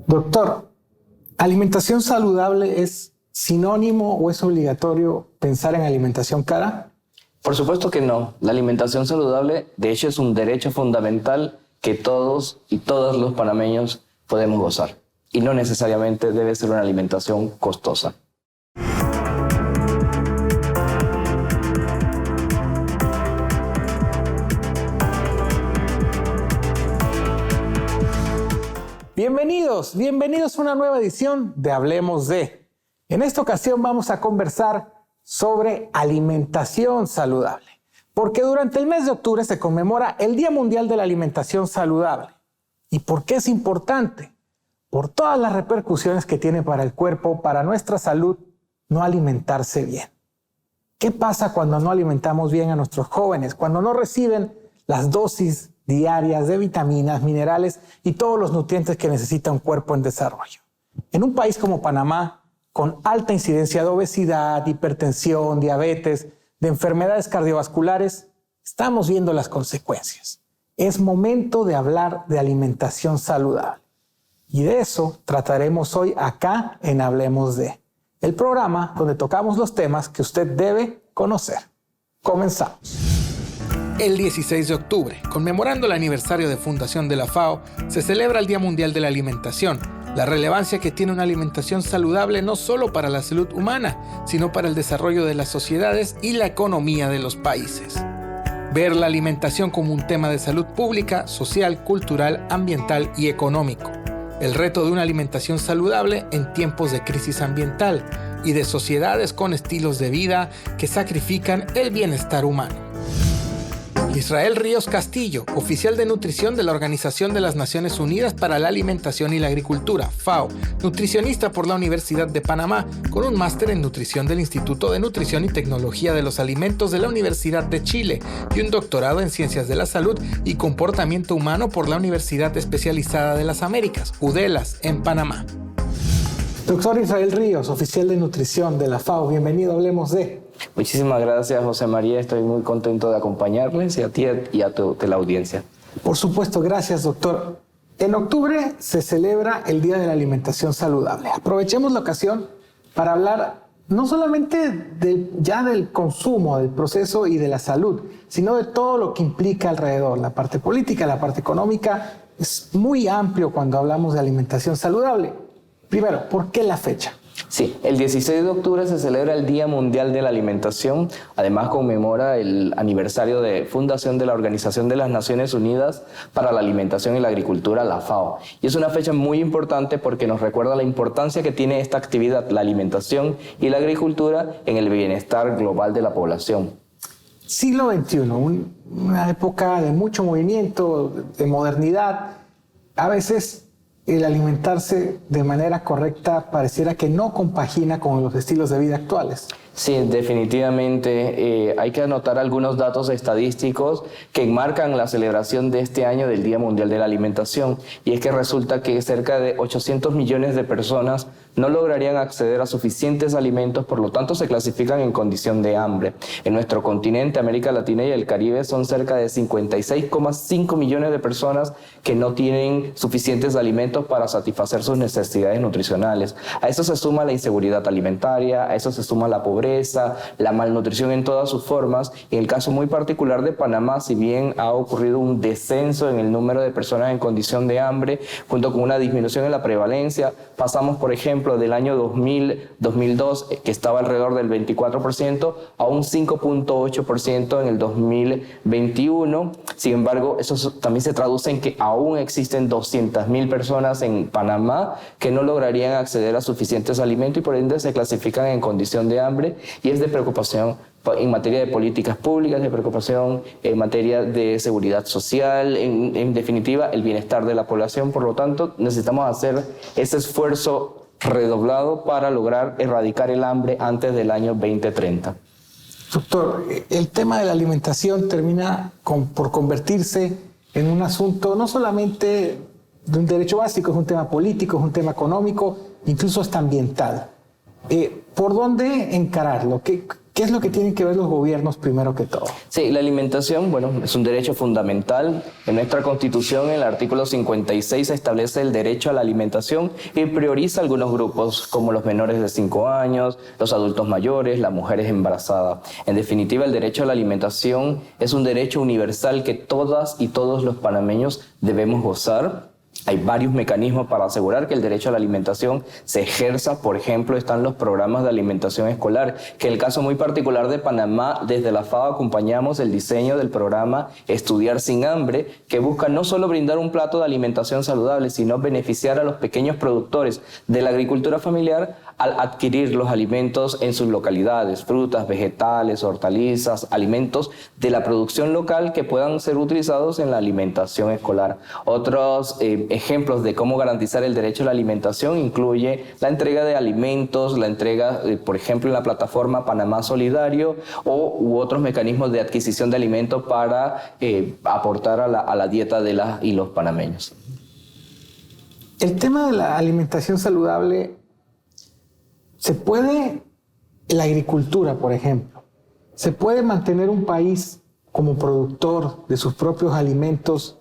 Doctor, ¿alimentación saludable es sinónimo o es obligatorio pensar en alimentación cara? Por supuesto que no. La alimentación saludable, de hecho, es un derecho fundamental que todos y todas los panameños podemos gozar. Y no necesariamente debe ser una alimentación costosa. Bienvenidos a una nueva edición de Hablemos de. En esta ocasión vamos a conversar sobre alimentación saludable, porque durante el mes de octubre se conmemora el Día Mundial de la Alimentación Saludable. ¿Y por qué es importante? Por todas las repercusiones que tiene para el cuerpo, para nuestra salud, no alimentarse bien. ¿Qué pasa cuando no alimentamos bien a nuestros jóvenes? Cuando no reciben las dosis diarias de vitaminas, minerales y todos los nutrientes que necesita un cuerpo en desarrollo. En un país como Panamá, con alta incidencia de obesidad, hipertensión, diabetes, de enfermedades cardiovasculares, estamos viendo las consecuencias. Es momento de hablar de alimentación saludable. Y de eso trataremos hoy acá en Hablemos de, el programa donde tocamos los temas que usted debe conocer. Comenzamos. El 16 de octubre, conmemorando el aniversario de fundación de la FAO, se celebra el Día Mundial de la Alimentación, la relevancia que tiene una alimentación saludable no solo para la salud humana, sino para el desarrollo de las sociedades y la economía de los países. Ver la alimentación como un tema de salud pública, social, cultural, ambiental y económico. El reto de una alimentación saludable en tiempos de crisis ambiental y de sociedades con estilos de vida que sacrifican el bienestar humano. Israel Ríos Castillo, oficial de nutrición de la Organización de las Naciones Unidas para la Alimentación y la Agricultura, FAO, nutricionista por la Universidad de Panamá, con un máster en nutrición del Instituto de Nutrición y Tecnología de los Alimentos de la Universidad de Chile y un doctorado en Ciencias de la Salud y Comportamiento Humano por la Universidad Especializada de las Américas, UDELAS, en Panamá. Doctor Israel Ríos, oficial de nutrición de la FAO, bienvenido a Hablemos de. Muchísimas gracias, José María. Estoy muy contento de acompañarles y a ti y a la audiencia. Por supuesto, gracias, doctor. En octubre se celebra el Día de la Alimentación Saludable. Aprovechemos la ocasión para hablar no solamente del consumo, del proceso y de la salud, sino de todo lo que implica alrededor. La parte política, la parte económica, es muy amplio cuando hablamos de alimentación saludable. Primero, ¿por qué la fecha? Sí, el 16 de octubre se celebra el Día Mundial de la Alimentación. Además, conmemora el aniversario de fundación de la Organización de las Naciones Unidas para la Alimentación y la Agricultura, la FAO. Y es una fecha muy importante porque nos recuerda la importancia que tiene esta actividad, la alimentación y la agricultura, en el bienestar global de la población. Siglo XXI, una época de mucho movimiento, de modernidad. A veces el alimentarse de manera correcta pareciera que no compagina con los estilos de vida actuales. Sí, definitivamente. Hay que anotar algunos datos estadísticos que enmarcan la celebración de este año del Día Mundial de la Alimentación. Y es que resulta que cerca de 800 millones de personas no lograrían acceder a suficientes alimentos, por lo tanto se clasifican en condición de hambre. En nuestro continente, América Latina y el Caribe, son cerca de 56,5 millones de personas que no tienen suficientes alimentos para satisfacer sus necesidades nutricionales. A eso se suma la inseguridad alimentaria, a eso se suma la pobreza, la malnutrición en todas sus formas. En el caso muy particular de Panamá, si bien ha ocurrido un descenso en el número de personas en condición de hambre, junto con una disminución en la prevalencia, pasamos, por ejemplo, del año 2002, que estaba alrededor del 24%, a un 5.8% en el 2021. Sin embargo, eso también se traduce en que aún existen 200.000 personas en Panamá que no lograrían acceder a suficientes alimentos y por ende se clasifican en condición de hambre, y es de preocupación en materia de políticas públicas, de preocupación en materia de seguridad social, en definitiva el bienestar de la población. Por lo tanto, necesitamos hacer ese esfuerzo redoblado para lograr erradicar el hambre antes del año 2030. Doctor, el tema de la alimentación termina por convertirse en un asunto no solamente de un derecho básico, es un tema político, es un tema económico, incluso hasta ambiental. ¿Por dónde encararlo? ¿Qué es lo que tienen que ver los gobiernos primero que todo? Sí, la alimentación, bueno, es un derecho fundamental. En nuestra Constitución, en el artículo 56, se establece el derecho a la alimentación y prioriza algunos grupos como los menores de 5 años, los adultos mayores, las mujeres embarazadas. En definitiva, el derecho a la alimentación es un derecho universal que todas y todos los panameños debemos gozar. Hay varios mecanismos para asegurar que el derecho a la alimentación se ejerza. Por ejemplo, están los programas de alimentación escolar, que en el caso muy particular de Panamá, desde la FAO acompañamos el diseño del programa Estudiar sin Hambre, que busca no solo brindar un plato de alimentación saludable, sino beneficiar a los pequeños productores de la agricultura familiar al adquirir los alimentos en sus localidades, frutas, vegetales, hortalizas, alimentos de la producción local que puedan ser utilizados en la alimentación escolar. Otros ejemplos de cómo garantizar el derecho a la alimentación incluye la entrega de alimentos, la entrega, por ejemplo, en la plataforma Panamá Solidario u otros mecanismos de adquisición de alimentos para aportar a la dieta de las y los panameños. El tema de la alimentación saludable, ¿se puede, la agricultura, por ejemplo, se puede mantener un país como productor de sus propios alimentos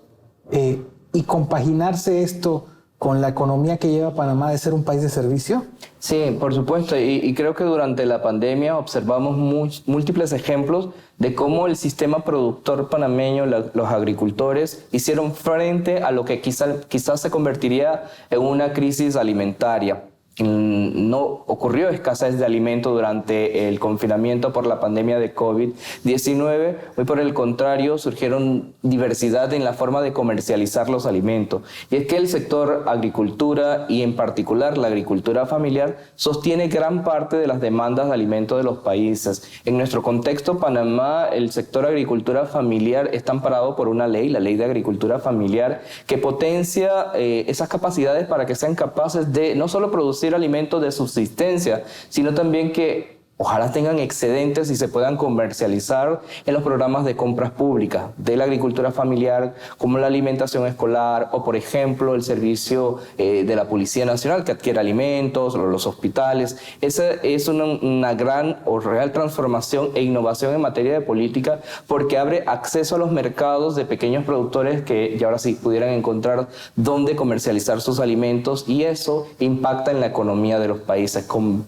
y compaginarse esto con la economía que lleva Panamá de ser un país de servicio? Sí, por supuesto, y creo que durante la pandemia observamos múltiples ejemplos de cómo el sistema productor panameño, los agricultores, hicieron frente a lo que quizás se convertiría en una crisis alimentaria. No ocurrió escasez de alimento durante el confinamiento por la pandemia de COVID-19. Hoy, por el contrario, surgieron diversidad en la forma de comercializar los alimentos. Y es que el sector agricultura y en particular la agricultura familiar sostiene gran parte de las demandas de alimentos de los países. En nuestro contexto, Panamá, el sector agricultura familiar está amparado por una ley, la Ley de Agricultura Familiar, que potencia esas capacidades para que sean capaces de no solo producir alimentos de subsistencia, sino también que ojalá tengan excedentes y se puedan comercializar en los programas de compras públicas de la agricultura familiar, como la alimentación escolar o, por ejemplo, el servicio de la Policía Nacional que adquiere alimentos, o los hospitales. Esa es una gran o real transformación e innovación en materia de política, porque abre acceso a los mercados de pequeños productores que ya ahora sí pudieran encontrar dónde comercializar sus alimentos, y eso impacta en la economía de los países,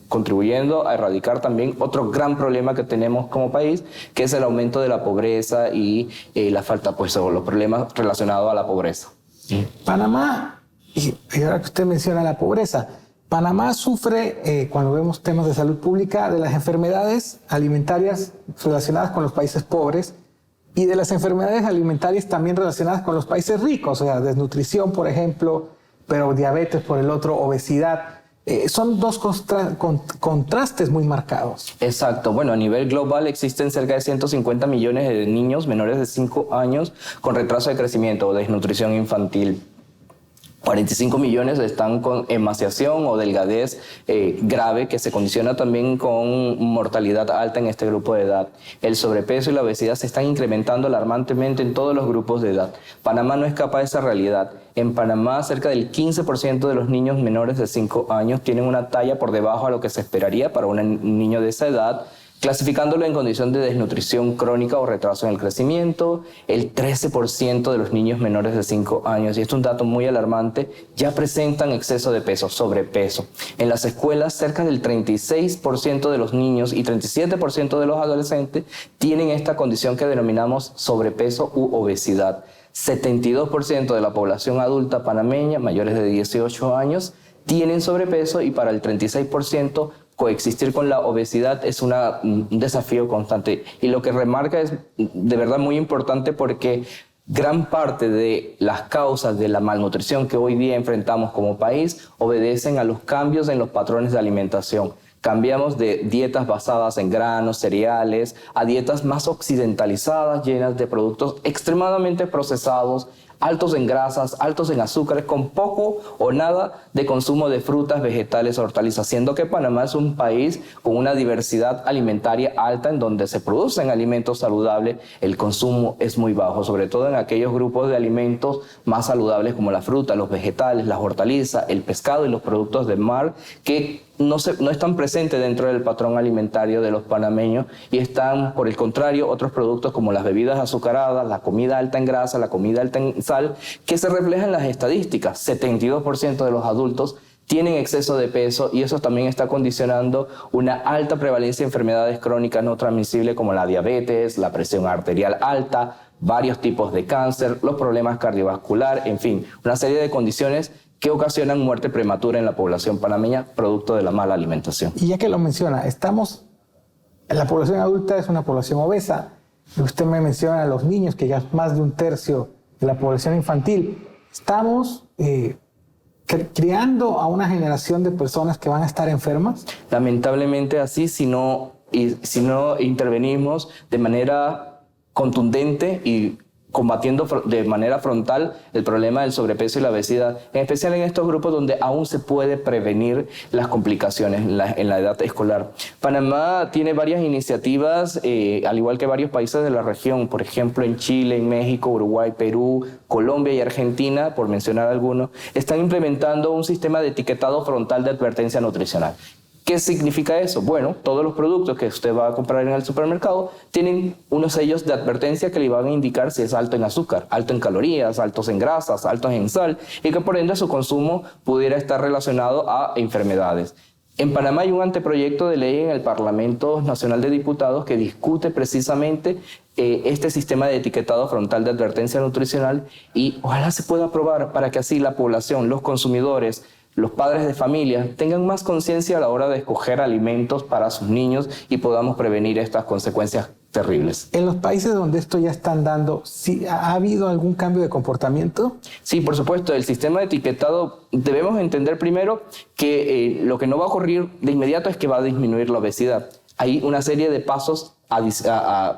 contribuyendo a erradicar también otro gran problema que tenemos como país, que es el aumento de la pobreza y la falta, pues, o los problemas relacionados a la pobreza. Panamá, y ahora que usted menciona la pobreza, Panamá sufre, cuando vemos temas de salud pública, de las enfermedades alimentarias relacionadas con los países pobres y de las enfermedades alimentarias también relacionadas con los países ricos, o sea, desnutrición, por ejemplo, pero diabetes por el otro, obesidad. Son dos contrastes muy marcados. Exacto. Bueno, a nivel global existen cerca de 150 millones de niños menores de 5 años con retraso de crecimiento o desnutrición infantil. 45 millones están con emaciación o delgadez grave, que se condiciona también con mortalidad alta en este grupo de edad. El sobrepeso y la obesidad se están incrementando alarmantemente en todos los grupos de edad. Panamá no escapa de esa realidad. En Panamá, cerca del 15% de los niños menores de 5 años tienen una talla por debajo a lo que se esperaría para un niño de esa edad, clasificándolo en condición de desnutrición crónica o retraso en el crecimiento. El 13% de los niños menores de 5 años, y esto es un dato muy alarmante, ya presentan exceso de peso, sobrepeso. En las escuelas, cerca del 36% de los niños y 37% de los adolescentes tienen esta condición que denominamos sobrepeso u obesidad. 72% de la población adulta panameña, mayores de 18 años, tienen sobrepeso, y para el 36%, coexistir con la obesidad es un desafío constante. Y lo que remarca es de verdad muy importante, porque gran parte de las causas de la malnutrición que hoy día enfrentamos como país obedecen a los cambios en los patrones de alimentación. Cambiamos de dietas basadas en granos, cereales, a dietas más occidentalizadas, llenas de productos extremadamente procesados, altos en grasas, altos en azúcares, con poco o nada de consumo de frutas, vegetales, hortalizas, siendo que Panamá es un país con una diversidad alimentaria alta, en donde se producen alimentos saludables, el consumo es muy bajo, sobre todo en aquellos grupos de alimentos más saludables como la fruta, los vegetales, las hortalizas, el pescado y los productos de mar, que no están presentes dentro del patrón alimentario de los panameños y están, por el contrario, otros productos como las bebidas azucaradas, la comida alta en grasa, la comida alta en sal, que se reflejan en las estadísticas. 72% de los adultos tienen exceso de peso y eso también está condicionando una alta prevalencia de enfermedades crónicas no transmisibles como la diabetes, la presión arterial alta, varios tipos de cáncer, los problemas cardiovasculares, en fin, una serie de condiciones que ocasionan muerte prematura en la población panameña producto de la mala alimentación. Y ya que lo menciona, la población adulta es una población obesa, y usted me menciona a los niños, que ya es más de un tercio de la población infantil. Estamos criando a una generación de personas que van a estar enfermas. Lamentablemente así, si no intervenimos de manera contundente y combatiendo de manera frontal el problema del sobrepeso y la obesidad, en especial en estos grupos donde aún se puede prevenir las complicaciones en la edad escolar. Panamá tiene varias iniciativas, al igual que varios países de la región, por ejemplo en Chile, en México, Uruguay, Perú, Colombia y Argentina, por mencionar algunos, están implementando un sistema de etiquetado frontal de advertencia nutricional. ¿Qué significa eso? Bueno, todos los productos que usted va a comprar en el supermercado tienen unos sellos de advertencia que le van a indicar si es alto en azúcar, alto en calorías, altos en grasas, altos en sal, y que por ende su consumo pudiera estar relacionado a enfermedades. En Panamá hay un anteproyecto de ley en el Parlamento Nacional de Diputados que discute precisamente este sistema de etiquetado frontal de advertencia nutricional y ojalá se pueda aprobar para que así la población, los consumidores, los padres de familia tengan más conciencia a la hora de escoger alimentos para sus niños y podamos prevenir estas consecuencias terribles. En los países donde esto ya están dando, ¿sí ha habido algún cambio de comportamiento? Sí, por supuesto. El sistema de etiquetado, debemos entender primero que lo que no va a ocurrir de inmediato es que va a disminuir la obesidad. Hay una serie de pasos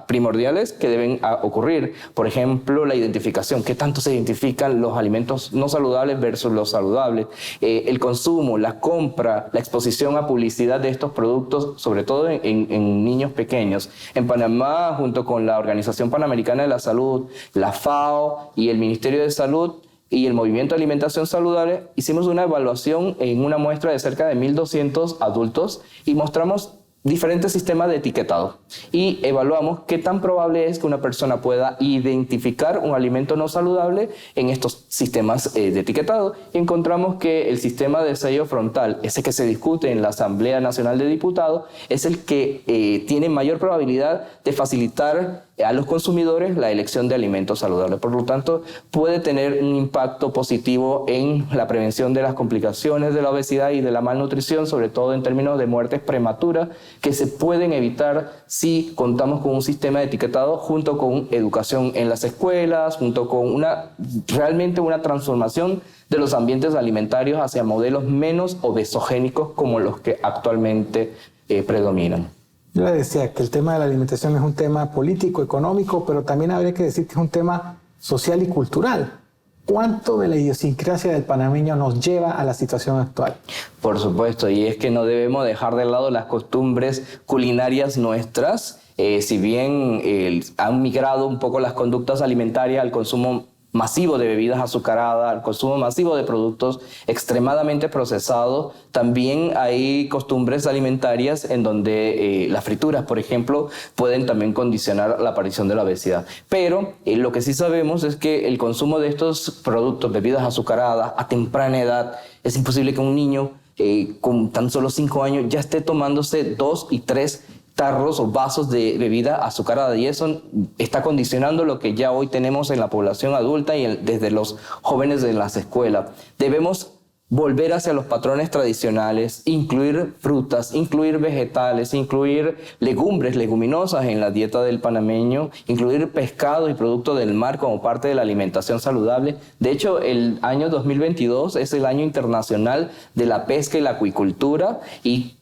primordiales que deben ocurrir. Por ejemplo, la identificación. ¿Qué tanto se identifican los alimentos no saludables versus los saludables? El consumo, la compra, la exposición a publicidad de estos productos, sobre todo en niños pequeños. En Panamá, junto con la Organización Panamericana de la Salud, la FAO y el Ministerio de Salud, y el Movimiento de Alimentación Saludable, hicimos una evaluación en una muestra de cerca de 1.200 adultos y mostramos diferentes sistemas de etiquetado y evaluamos qué tan probable es que una persona pueda identificar un alimento no saludable en estos sistemas de etiquetado. Y encontramos que el sistema de sello frontal, ese que se discute en la Asamblea Nacional de Diputados, es el que tiene mayor probabilidad de facilitar a los consumidores la elección de alimentos saludables. Por lo tanto, puede tener un impacto positivo en la prevención de las complicaciones de la obesidad y de la malnutrición, sobre todo en términos de muertes prematuras, que se pueden evitar si contamos con un sistema de etiquetado junto con educación en las escuelas, junto con realmente una transformación de los ambientes alimentarios hacia modelos menos obesogénicos como los que actualmente predominan. Yo le decía que el tema de la alimentación es un tema político, económico, pero también habría que decir que es un tema social y cultural. ¿Cuánto de la idiosincrasia del panameño nos lleva a la situación actual? Por supuesto, y es que no debemos dejar de lado las costumbres culinarias nuestras. Si bien han migrado un poco las conductas alimentarias al consumo masivo de bebidas azucaradas, al consumo masivo de productos extremadamente procesados, también hay costumbres alimentarias en donde las frituras, por ejemplo, pueden también condicionar la aparición de la obesidad. Pero lo que sí sabemos es que el consumo de estos productos, bebidas azucaradas, a temprana edad, es imposible que un niño con tan solo 5 años ya esté tomándose 2 y 3 tarros o vasos de bebida azucarada, y eso está condicionando lo que ya hoy tenemos en la población adulta y desde los jóvenes de las escuelas. Debemos volver hacia los patrones tradicionales, incluir frutas, incluir vegetales, incluir leguminosas en la dieta del panameño, incluir pescado y productos del mar como parte de la alimentación saludable. De hecho, el año 2022 es el año internacional de la pesca y la acuicultura y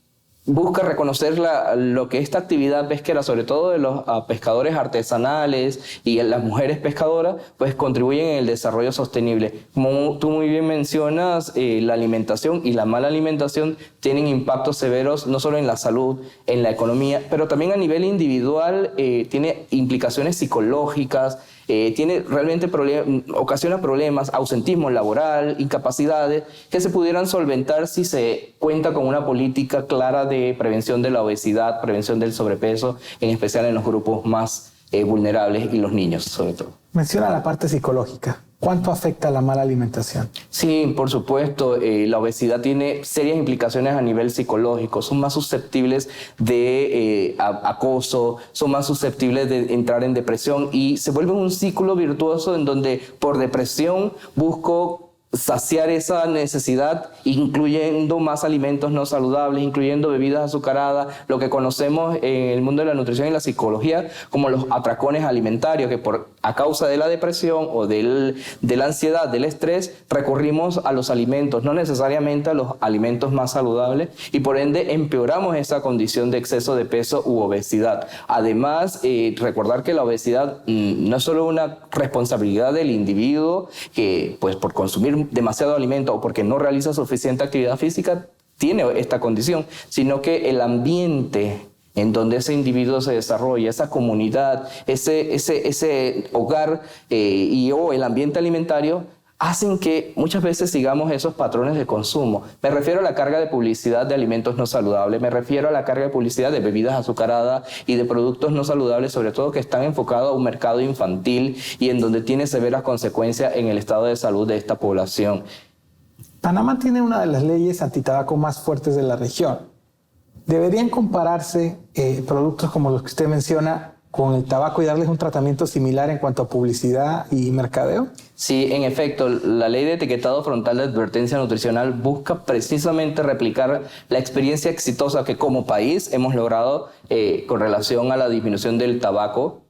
busca reconocer lo que esta actividad pesquera, sobre todo de los pescadores artesanales y las mujeres pescadoras, pues contribuyen en el desarrollo sostenible. Como tú muy bien mencionas, la alimentación y la mala alimentación tienen impactos severos no solo en la salud, en la economía, pero también a nivel individual tiene implicaciones psicológicas, realmente ocasiona problemas, ausentismo laboral, incapacidades, que se pudieran solventar si se cuenta con una política clara de prevención de la obesidad, prevención del sobrepeso, en especial en los grupos más vulnerables y los niños, sobre todo. Menciona la parte psicológica. ¿Cuánto afecta la mala alimentación? Sí, por supuesto. La obesidad tiene serias implicaciones a nivel psicológico. Son más susceptibles de acoso, son más susceptibles de entrar en depresión y se vuelve un ciclo virtuoso en donde por depresión busco saciar esa necesidad, incluyendo más alimentos no saludables, incluyendo bebidas azucaradas, lo que conocemos en el mundo de la nutrición y la psicología como los atracones alimentarios, que a causa de la depresión o de la ansiedad, del estrés, recurrimos a los alimentos, no necesariamente a los alimentos más saludables, y por ende empeoramos esa condición de exceso de peso u obesidad. Además, recordar que la obesidad no es solo una responsabilidad del individuo que, pues, por consumir demasiado alimento o porque no realiza suficiente actividad física tiene esta condición, sino que el ambiente en donde ese individuo se desarrolla, esa comunidad, ese hogar o el ambiente alimentario hacen que muchas veces sigamos esos patrones de consumo. Me refiero a la carga de publicidad de alimentos no saludables, me refiero a la carga de publicidad de bebidas azucaradas y de productos no saludables, sobre todo que están enfocados a un mercado infantil y en donde tiene severas consecuencias en el estado de salud de esta población. Panamá tiene una de las leyes antitabaco más fuertes de la región. ¿Deberían compararse productos como los que usted menciona con el tabaco y darles un tratamiento similar en cuanto a publicidad y mercadeo? Sí, en efecto, la ley de etiquetado frontal de advertencia nutricional busca precisamente replicar la experiencia exitosa que como país hemos logrado con relación a la disminución del tabaco,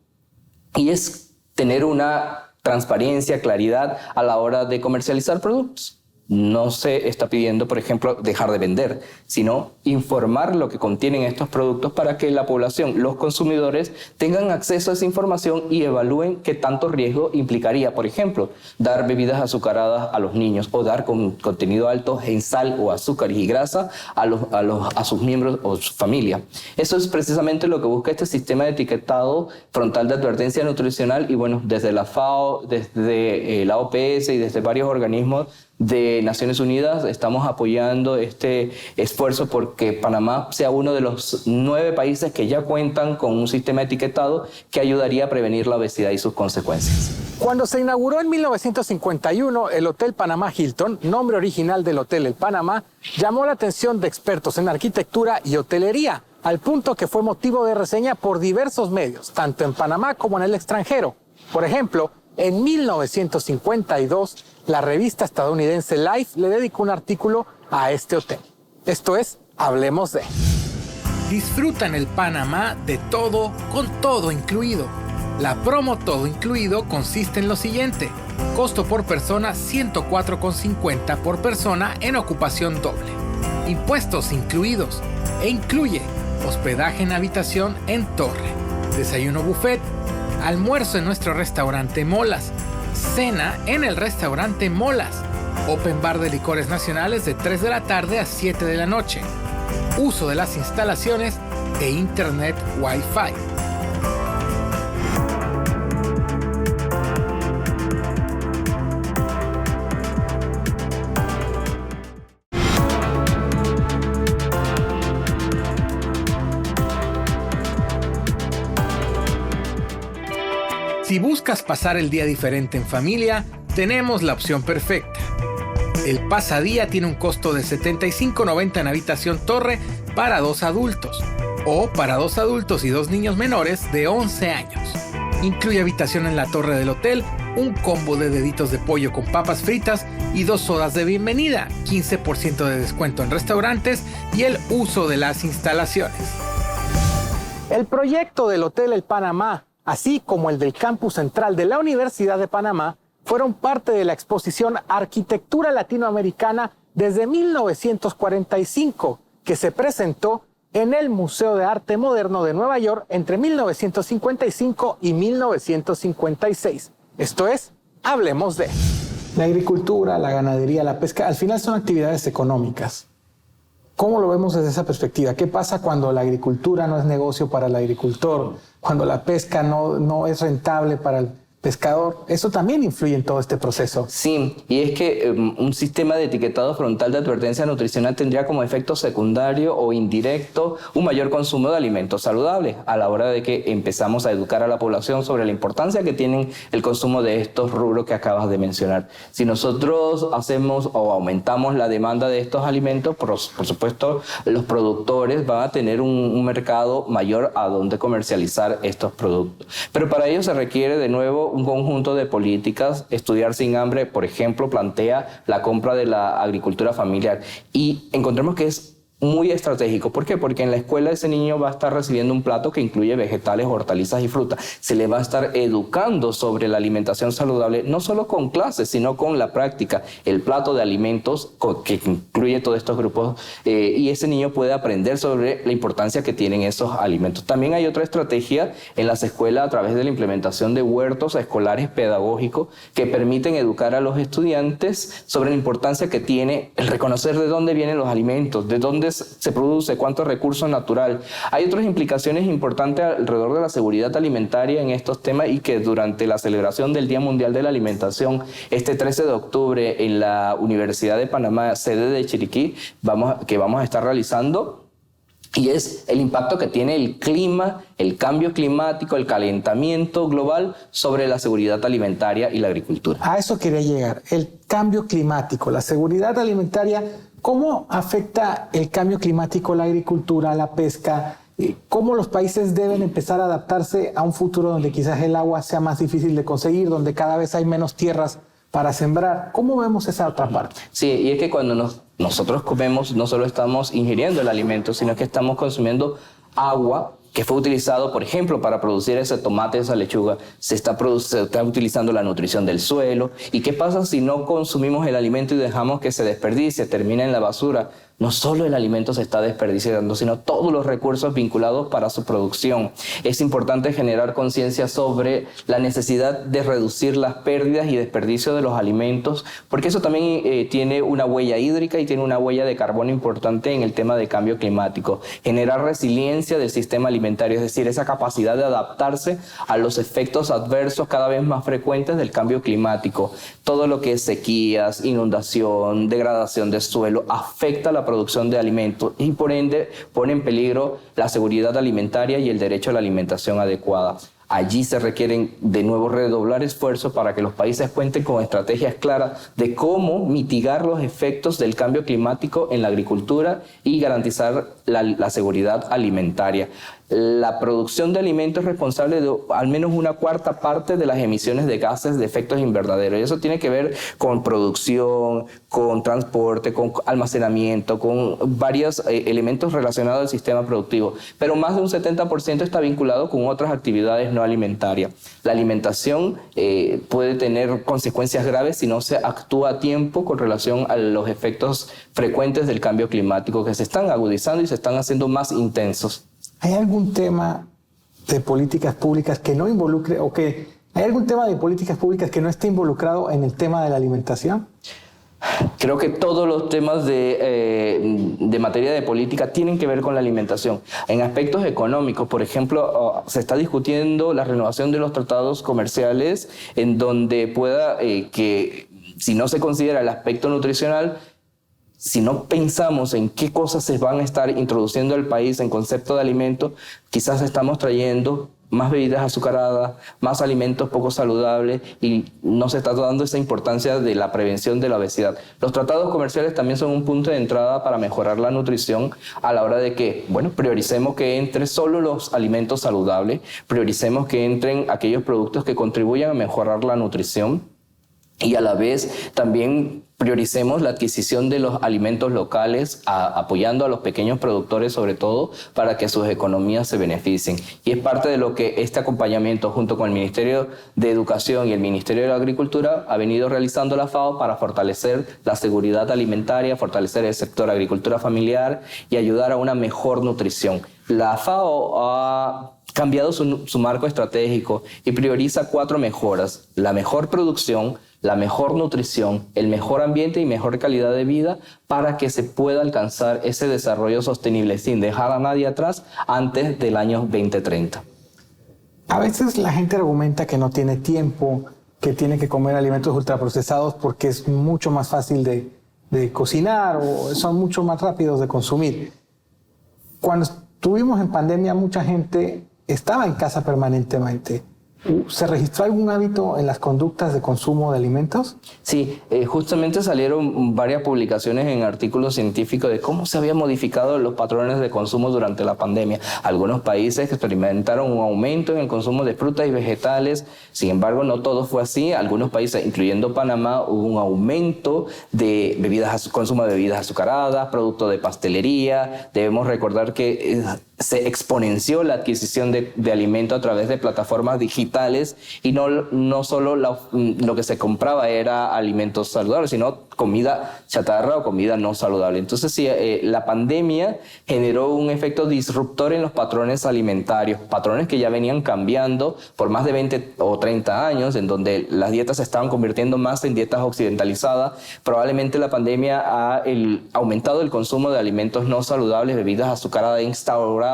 y es tener una transparencia, claridad a la hora de comercializar productos. No se está pidiendo, por ejemplo, dejar de vender, sino informar lo que contienen estos productos para que la población, los consumidores, tengan acceso a esa información y evalúen qué tanto riesgo implicaría, por ejemplo, dar bebidas azucaradas a los niños o dar contenido alto en sal o azúcar y grasa a sus miembros o su familia. Eso es precisamente lo que busca este sistema de etiquetado frontal de advertencia nutricional y bueno, desde la FAO, desde la OPS y desde varios organismos de Naciones Unidas estamos apoyando este esfuerzo porque Panamá sea uno de los 9 países que ya cuentan con un sistema etiquetado que ayudaría a prevenir la obesidad y sus consecuencias. Cuando se inauguró en 1951 el Hotel Panamá Hilton, nombre original del Hotel El Panamá, llamó la atención de expertos en arquitectura y hotelería, al punto que fue motivo de reseña por diversos medios, tanto en Panamá como en el extranjero. Por ejemplo, en 1952, la revista estadounidense Life le dedicó un artículo a este hotel. Esto es, hablemos de. Disfruta en el Panamá de todo, con todo incluido. La promo todo incluido consiste en lo siguiente: costo por persona $104.50 por persona en ocupación doble. Impuestos incluidos e incluye hospedaje en habitación en torre, desayuno buffet, almuerzo en nuestro restaurante Molas, cena en el restaurante Molas, open bar de licores nacionales de 3 de la tarde a 7 de la noche, uso de las instalaciones e internet Wi-Fi. Si buscas pasar el día diferente en familia, tenemos la opción perfecta. El pasadía tiene un costo de $75.90 en habitación torre para 2 adultos o para 2 adultos y 2 niños menores de 11 años. Incluye habitación en la torre del hotel, un combo de deditos de pollo con papas fritas y 2 sodas de bienvenida, 15% de descuento en restaurantes y el uso de las instalaciones. El proyecto del Hotel El Panamá, así como el del campus central de la Universidad de Panamá, fueron parte de la exposición Arquitectura Latinoamericana desde 1945, que se presentó en el Museo de Arte Moderno de Nueva York entre 1955 y 1956. Esto es, hablemos de. La agricultura, la ganadería, la pesca, al final son actividades económicas. ¿Cómo lo vemos desde esa perspectiva? ¿Qué pasa cuando la agricultura no es negocio para el agricultor? Cuando la pesca no es rentable para pescador, eso también influye en todo este proceso. Sí, y es que un sistema de etiquetado frontal de advertencia nutricional tendría como efecto secundario o indirecto un mayor consumo de alimentos saludables a la hora de que empezamos a educar a la población sobre la importancia que tienen el consumo de estos rubros que acabas de mencionar. Si nosotros hacemos o aumentamos la demanda de estos alimentos, por supuesto, los productores van a tener un mercado mayor a donde comercializar estos productos. Pero para ello se requiere de nuevo un conjunto de políticas. Estudiar sin hambre, por ejemplo, plantea la compra de la agricultura familiar y encontramos que es muy estratégico. ¿Por qué? Porque en la escuela ese niño va a estar recibiendo un plato que incluye vegetales, hortalizas y frutas. Se le va a estar educando sobre la alimentación saludable, no solo con clases, sino con la práctica. El plato de alimentos que incluye todos estos grupos y ese niño puede aprender sobre la importancia que tienen esos alimentos. También hay otra estrategia en las escuelas a través de la implementación de huertos escolares pedagógicos que permiten educar a los estudiantes sobre la importancia que tiene el reconocer de dónde vienen los alimentos, de dónde se produce, cuánto recurso natural. Hay otras implicaciones importantes alrededor de la seguridad alimentaria en estos temas y que durante la celebración del Día Mundial de la Alimentación, este 13 de octubre en la Universidad de Panamá, sede de Chiriquí, que vamos a estar realizando, y es el impacto que tiene el clima, el cambio climático, el calentamiento global sobre la seguridad alimentaria y la agricultura. A eso quería llegar, el cambio climático, la seguridad alimentaria. ¿Cómo afecta el cambio climático la agricultura, la pesca? ¿Cómo los países deben empezar a adaptarse a un futuro donde quizás el agua sea más difícil de conseguir, donde cada vez hay menos tierras para sembrar? ¿Cómo vemos esa otra parte? Sí, y es que cuando nosotros comemos, no solo estamos ingiriendo el alimento, sino que estamos consumiendo agua que fue utilizado, por ejemplo, para producir ese tomate, esa lechuga. Se está utilizando la nutrición del suelo. ¿Y qué pasa si no consumimos el alimento y dejamos que se desperdicie, termina en la basura? No solo el alimento se está desperdiciando, sino todos los recursos vinculados para su producción. Es importante generar conciencia sobre la necesidad de reducir las pérdidas y desperdicio de los alimentos, porque eso también tiene una huella hídrica y tiene una huella de carbono importante en el tema de cambio climático. Generar resiliencia del sistema alimentario, es decir, esa capacidad de adaptarse a los efectos adversos cada vez más frecuentes del cambio climático. Todo lo que es sequías, inundación, degradación de suelo, afecta la producción de alimentos y por ende pone en peligro la seguridad alimentaria y el derecho a la alimentación adecuada. Allí se requieren de nuevo redoblar esfuerzos para que los países cuenten con estrategias claras de cómo mitigar los efectos del cambio climático en la agricultura y garantizar la seguridad alimentaria. La producción de alimentos es responsable de al menos una cuarta parte de las emisiones de gases de efectos invernaderos. Y eso tiene que ver con producción, con transporte, con almacenamiento, con varios elementos relacionados al sistema productivo. Pero más de un 70% está vinculado con otras actividades no alimentarias. La alimentación puede tener consecuencias graves si no se actúa a tiempo con relación a los efectos frecuentes del cambio climático que se están agudizando y se están haciendo más intensos. ¿Hay algún tema de políticas públicas que no involucre hay algún tema de políticas públicas que no esté involucrado en el tema de la alimentación? Creo que todos los temas de materia de política tienen que ver con la alimentación. En aspectos económicos, por ejemplo, se está discutiendo la renovación de los tratados comerciales en donde pueda que si no se considera el aspecto nutricional, si no pensamos en qué cosas se van a estar introduciendo al país en concepto de alimento, quizás estamos trayendo más bebidas azucaradas, más alimentos poco saludables y no se está dando esa importancia de la prevención de la obesidad. Los tratados comerciales también son un punto de entrada para mejorar la nutrición a la hora de que, prioricemos que entre solo los alimentos saludables, prioricemos que entren aquellos productos que contribuyan a mejorar la nutrición y a la vez también prioricemos la adquisición de los alimentos locales, apoyando a los pequeños productores sobre todo para que sus economías se beneficien. Y es parte de lo que este acompañamiento junto con el Ministerio de Educación y el Ministerio de la Agricultura ha venido realizando la FAO para fortalecer la seguridad alimentaria, fortalecer el sector agricultura familiar y ayudar a una mejor nutrición. La FAO ha cambiado su marco estratégico y prioriza 4 mejoras: la mejor producción, la mejor nutrición, el mejor ambiente y mejor calidad de vida para que se pueda alcanzar ese desarrollo sostenible sin dejar a nadie atrás antes del año 2030. A veces la gente argumenta que no tiene tiempo, que tiene que comer alimentos ultraprocesados porque es mucho más fácil de cocinar o son mucho más rápidos de consumir. Cuando estuvimos en pandemia, mucha gente estaba en casa permanentemente. ¿Se registró algún hábito en las conductas de consumo de alimentos? Sí, justamente salieron varias publicaciones en artículos científicos de cómo se habían modificado los patrones de consumo durante la pandemia. Algunos países experimentaron un aumento en el consumo de frutas y vegetales, sin embargo no todo fue así. Algunos países, incluyendo Panamá, hubo un aumento de consumo de bebidas azucaradas, productos de pastelería. Debemos recordar que se exponenció la adquisición de alimentos a través de plataformas digitales y no solo lo que se compraba era alimentos saludables, sino comida chatarra o comida no saludable. Entonces, sí, la pandemia generó un efecto disruptor en los patrones alimentarios, patrones que ya venían cambiando por más de 20 o 30 años, en donde las dietas se estaban convirtiendo más en dietas occidentalizadas. Probablemente la pandemia ha aumentado el consumo de alimentos no saludables, bebidas azucaradas, instaurado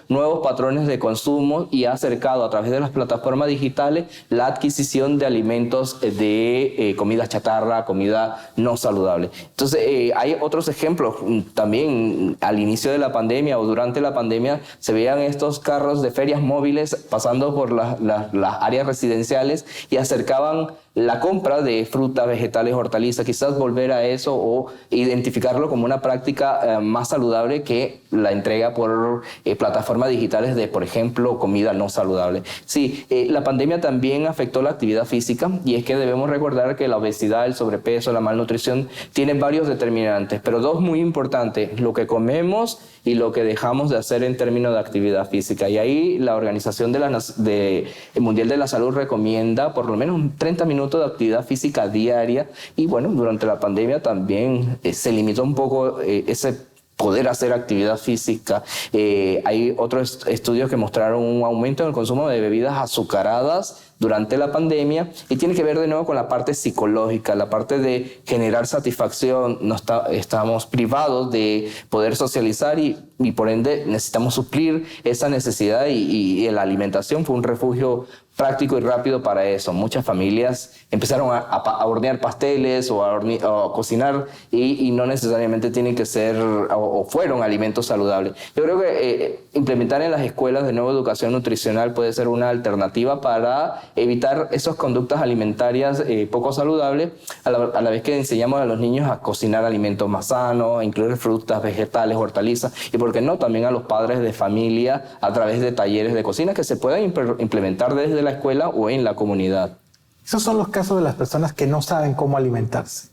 nuevos patrones de consumo y ha acercado a través de las plataformas digitales la adquisición de alimentos de comida chatarra, comida no saludable. Entonces, hay otros ejemplos. También al inicio de la pandemia o durante la pandemia se veían estos carros de ferias móviles pasando por las áreas residenciales y acercaban la compra de frutas, vegetales, hortalizas. Quizás volver a eso o identificarlo como una práctica más saludable que la entrega por plataformas digitales de, por ejemplo, comida no saludable. Sí, la pandemia también afectó la actividad física y es que debemos recordar que la obesidad, el sobrepeso, la malnutrición tienen varios determinantes, pero dos muy importantes: lo que comemos y lo que dejamos de hacer en términos de actividad física. Y ahí la Organización Mundial de la Salud recomienda por lo menos 30 minutos de actividad física diaria. Y bueno, durante la pandemia también se limitó un poco ese poder hacer actividad física. Hay otros estudios que mostraron un aumento en el consumo de bebidas azucaradas durante la pandemia y tiene que ver de nuevo con la parte psicológica, la parte de generar satisfacción. Estamos privados de poder socializar y por ende necesitamos suplir esa necesidad y la alimentación fue un refugio práctico y rápido para eso. Muchas familias empezaron a hornear pasteles o a cocinar y no necesariamente tienen que ser o fueron alimentos saludables. Yo creo que implementar en las escuelas de nuevo educación nutricional puede ser una alternativa para evitar esas conductas alimentarias poco saludables, a la vez que enseñamos a los niños a cocinar alimentos más sanos, a incluir frutas, vegetales, hortalizas y, por qué no, también a los padres de familia a través de talleres de cocina que se puedan implementar desde la escuela o en la comunidad. Esos son los casos de las personas que no saben cómo alimentarse.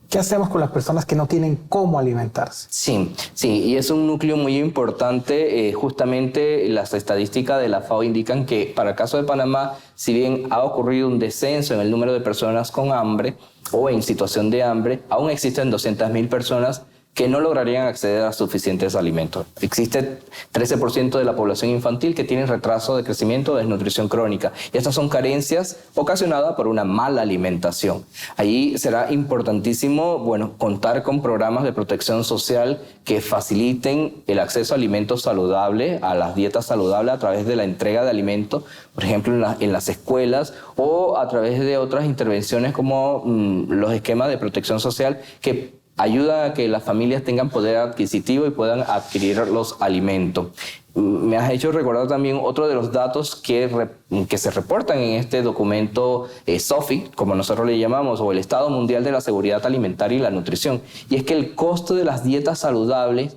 ¿Qué hacemos con las personas que no tienen cómo alimentarse? Sí, y es un núcleo muy importante. Justamente las estadísticas de la FAO indican que para el caso de Panamá, si bien ha ocurrido un descenso en el número de personas con hambre o en situación de hambre, aún existen 200.000 personas que no lograrían acceder a suficientes alimentos. Existe 13% de la población infantil que tiene retraso de crecimiento o desnutrición crónica. Y estas son carencias ocasionadas por una mala alimentación. Allí será importantísimo, contar con programas de protección social que faciliten el acceso a alimentos saludables, a las dietas saludables a través de la entrega de alimentos, por ejemplo, en las escuelas o a través de otras intervenciones como los esquemas de protección social que ayuda a que las familias tengan poder adquisitivo y puedan adquirir los alimentos. Me has hecho recordar también otro de los datos que se reportan en este documento SOFI, como nosotros le llamamos, o el Estado Mundial de la Seguridad Alimentaria y la Nutrición, y es que el costo de las dietas saludables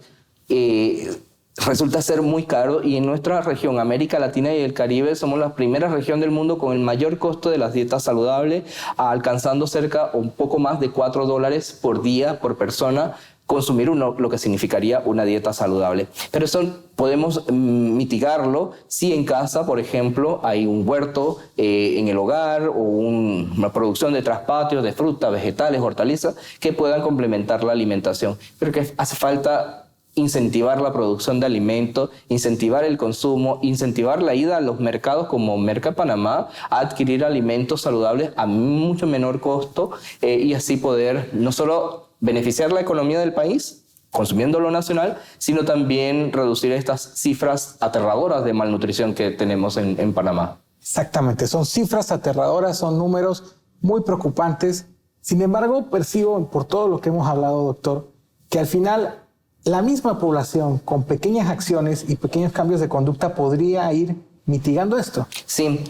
resulta ser muy caro, y en nuestra región, América Latina y el Caribe, somos la primera región del mundo con el mayor costo de las dietas saludables, alcanzando cerca un poco más de $4 por día por persona consumir lo que significaría una dieta saludable. Pero eso podemos mitigarlo si en casa, por ejemplo, hay un huerto en el hogar o una producción de traspatios de frutas, vegetales, hortalizas que puedan complementar la alimentación. Pero que hace falta incentivar la producción de alimentos, incentivar el consumo, incentivar la ida a los mercados como Merca Panamá a adquirir alimentos saludables a mucho menor costo y así poder no solo beneficiar la economía del país, consumiendo lo nacional, sino también reducir estas cifras aterradoras de malnutrición que tenemos en Panamá. Exactamente, son cifras aterradoras, son números muy preocupantes. Sin embargo, percibo por todo lo que hemos hablado, doctor, que al final la misma población con pequeñas acciones y pequeños cambios de conducta podría ir mitigando esto. Sí,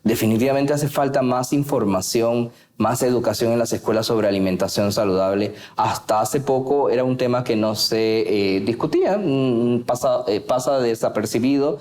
definitivamente hace falta más información, más educación en las escuelas sobre alimentación saludable. Hasta hace poco era un tema que no se discutía, pasa desapercibido,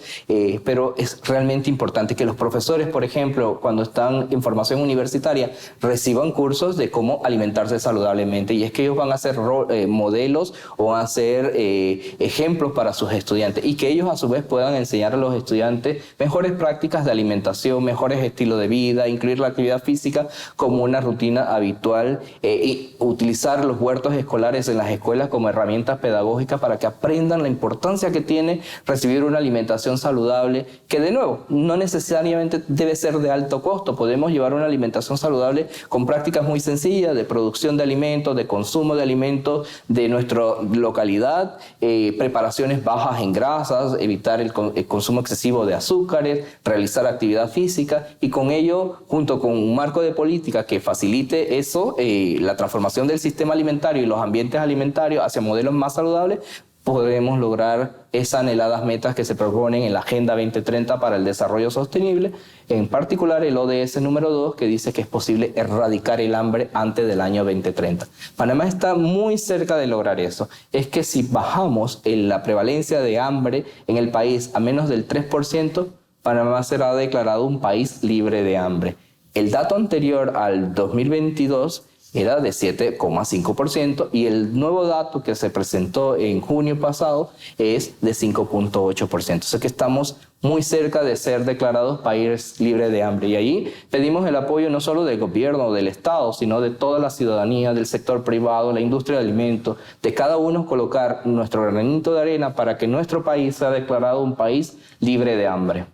pero es realmente importante que los profesores, por ejemplo, cuando están en formación universitaria, reciban cursos de cómo alimentarse saludablemente, y es que ellos van a ser modelos o van a ser ejemplos para sus estudiantes, y que ellos a su vez puedan enseñar a los estudiantes mejores prácticas de alimentación, mejores estilos de vida, incluir la actividad física como una rutina habitual, y utilizar los huertos escolares en las escuelas como herramientas pedagógicas para que aprendan la importancia que tiene recibir una alimentación saludable, que de nuevo no necesariamente debe ser de alto costo. Podemos llevar una alimentación saludable con prácticas muy sencillas de producción de alimentos, de consumo de alimentos de nuestra localidad, preparaciones bajas en grasas, evitar el consumo excesivo de azúcares, realizar actividad física, y con ello, junto con un marco de política que facilite eso, la transformación del sistema alimentario y los ambientes alimentarios hacia modelos más saludables, podremos lograr esas anheladas metas que se proponen en la Agenda 2030 para el Desarrollo Sostenible, en particular el ODS número 2, que dice que es posible erradicar el hambre antes del año 2030. Panamá está muy cerca de lograr eso. Es que si bajamos la prevalencia de hambre en el país a menos del 3%, Panamá será declarado un país libre de hambre. El dato anterior al 2022 era de 7,5%, y el nuevo dato que se presentó en junio pasado es de 5,8%. O sea que estamos muy cerca de ser declarados país libre de hambre, y ahí pedimos el apoyo no solo del gobierno, del Estado, sino de toda la ciudadanía, del sector privado, la industria de alimentos, de cada uno colocar nuestro granito de arena para que nuestro país sea declarado un país libre de hambre.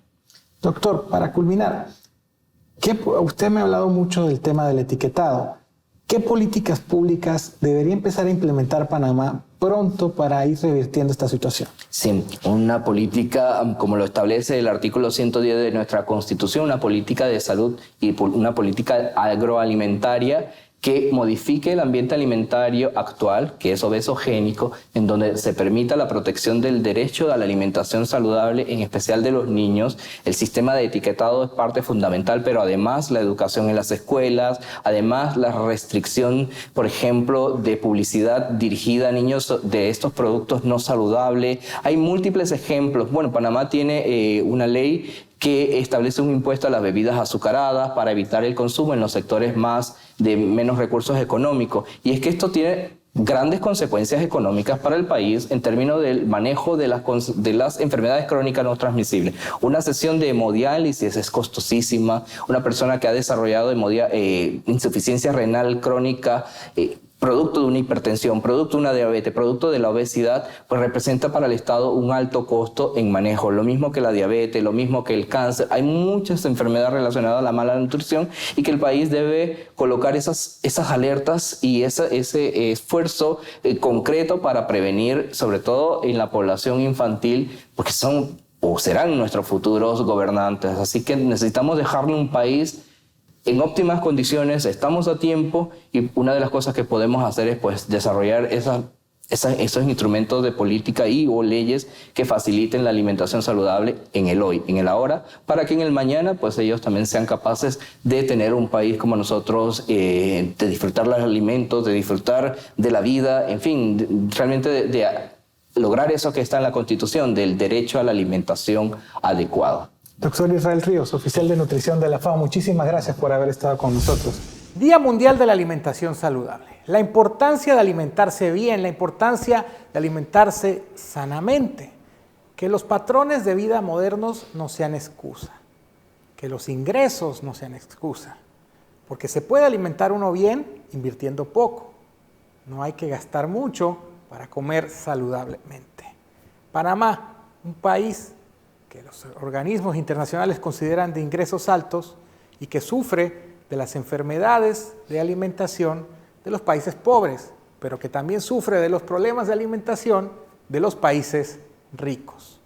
Doctor, para culminar, usted me ha hablado mucho del tema del etiquetado. ¿Qué políticas públicas debería empezar a implementar Panamá pronto para ir revirtiendo esta situación? Sí, una política, como lo establece el artículo 110 de nuestra Constitución, una política de salud y una política agroalimentaria que modifique el ambiente alimentario actual, que es obesogénico, en donde se permita la protección del derecho a la alimentación saludable, en especial de los niños. El sistema de etiquetado es parte fundamental, pero además la educación en las escuelas, además la restricción, por ejemplo, de publicidad dirigida a niños de estos productos no saludables. Hay múltiples ejemplos. Bueno, Panamá tiene una ley que establece un impuesto a las bebidas azucaradas para evitar el consumo en los sectores de menos recursos económicos. Y es que esto tiene grandes consecuencias económicas para el país en términos del manejo de las enfermedades crónicas no transmisibles. Una sesión de hemodiálisis es costosísima. Una persona que ha desarrollado insuficiencia renal crónica, producto de una hipertensión, producto de una diabetes, producto de la obesidad, pues representa para el Estado un alto costo en manejo. Lo mismo que la diabetes, lo mismo que el cáncer. Hay muchas enfermedades relacionadas a la mala nutrición, y que el país debe colocar esas alertas y ese esfuerzo concreto para prevenir, sobre todo en la población infantil, porque son o serán nuestros futuros gobernantes. Así que necesitamos dejarle un país en óptimas condiciones. Estamos a tiempo, y una de las cosas que podemos hacer es pues desarrollar esos instrumentos de política o leyes que faciliten la alimentación saludable en el hoy, en el ahora, para que en el mañana pues ellos también sean capaces de tener un país como nosotros, de disfrutar los alimentos, de disfrutar de la vida, en fin, realmente de lograr eso que está en la Constitución, del derecho a la alimentación adecuada. Doctor Israel Ríos, oficial de nutrición de la FAO, muchísimas gracias por haber estado con nosotros. Día Mundial de la Alimentación Saludable. La importancia de alimentarse bien, la importancia de alimentarse sanamente. Que los patrones de vida modernos no sean excusa. Que los ingresos no sean excusa. Porque se puede alimentar uno bien invirtiendo poco. No hay que gastar mucho para comer saludablemente. Panamá, un país que los organismos internacionales consideran de ingresos altos y que sufre de las enfermedades de alimentación de los países pobres, pero que también sufre de los problemas de alimentación de los países ricos.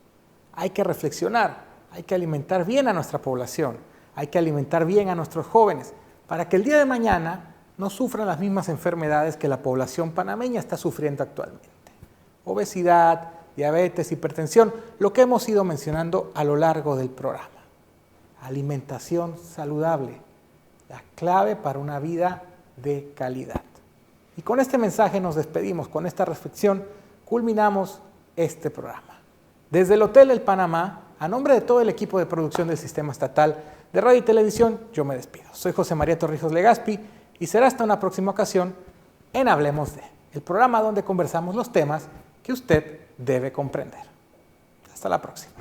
Hay que reflexionar, hay que alimentar bien a nuestra población, hay que alimentar bien a nuestros jóvenes, para que el día de mañana no sufran las mismas enfermedades que la población panameña está sufriendo actualmente. Obesidad, diabetes, hipertensión, lo que hemos ido mencionando a lo largo del programa. Alimentación saludable, la clave para una vida de calidad. Y con este mensaje nos despedimos, con esta reflexión culminamos este programa. Desde el Hotel El Panamá, a nombre de todo el equipo de producción del Sistema Estatal de Radio y Televisión, yo me despido. Soy José María Torrijos Legaspi y será hasta una próxima ocasión en Hablemos de, el programa donde conversamos los temas que usted debe comprender. Hasta la próxima.